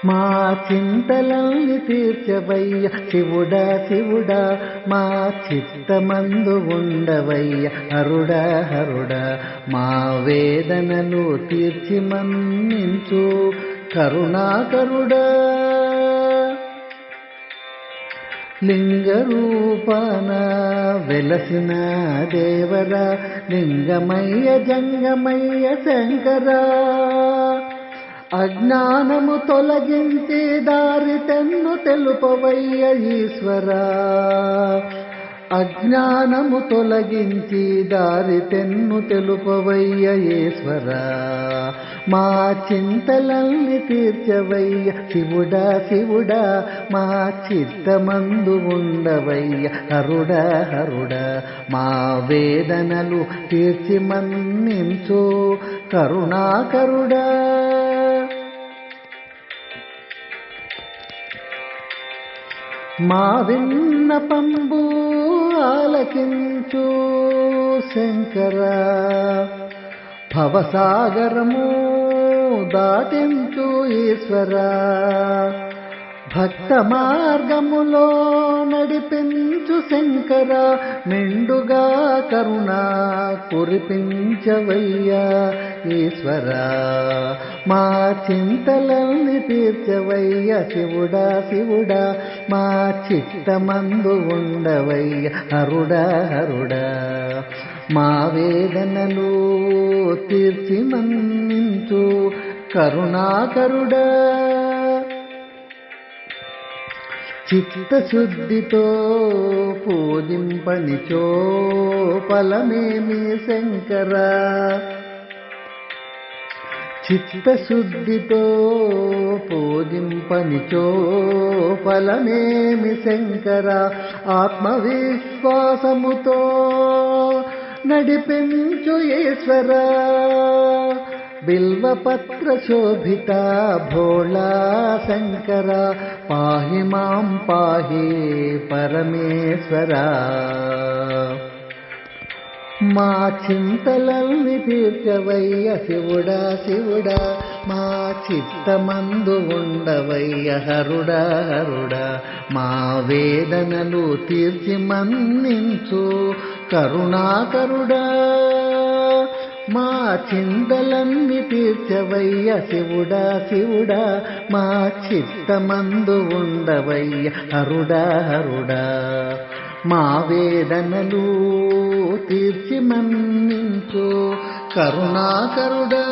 మా చింతలల్ని తీర్చవయ్య శివుడా శివుడా, మా చిత్తమందు ఉండవయ్య హరుడా హరుడా, మా వేదనలు తీర్చి మన్నించు కరుణాకరుడా. లింగరూపాన వెలసిన దేవరా, లింగమయ్య జంగమయ్య శంకరా, అజ్ఞానము తొలగించి దారి తెన్ను తెలుపవయ్య ఈశ్వరా, అజ్ఞానము తొలగించి దారి తెన్ను తెలుపవయ్య ఈశ్వరా, మా చింతలల్ని తీర్చవయ్య శివుడా శివుడా, మా చిత్తమందు ఉండవయ్య హరుడా హరుడా, మా వేదనలు తీర్చి మన్నించు కరుణాకరుడా. మా విన్నపంబు ఆలకించు శంకరా, భవసాగరము దాటించు ఈశ్వరా, భక్త మార్గములో నడిపించు శంకరా, మెండుగా కరుణ కురిపించవయ్యా ఈశ్వరా, మా చింతలల్ని తీర్చవయ్య శివుడా శివుడా, మా చిత్తమందు ఉండవయ్య హరుడా హరుడా, మా వేదనలు తీర్చి మన్నించు కరుణాకరుడా. చిత్తశుద్ధితో పూజింపనిచో ఫలమేమి శంకరా, చిత్తశుద్ధితో పూజింపనిచో ఫలమేమి శంకరా, ఆత్మవిశ్వాసముతో నడిపించు ఈశ్వరా, బిల్వపత్ర శోభిత భోళా శంకర, పాహి మాం పాహి పరమేశ్వరా, మా చింతలల్ని తీర్చవయ్య శివుడా శివుడా, మా చిత్తమందు ఉండవయ్య హరుడా హరుడా, మా వేదనలు తీర్చి మన్నించు కరుణాకరుడా, మా చింతలన్ని తీర్చవయ్య శివుడా శివుడా, మా చిత్తమందు ఉండవయ్య హరుడా హరుడా, మా వేదనలు తీర్చి మన్నించు కరుణాకరుడా.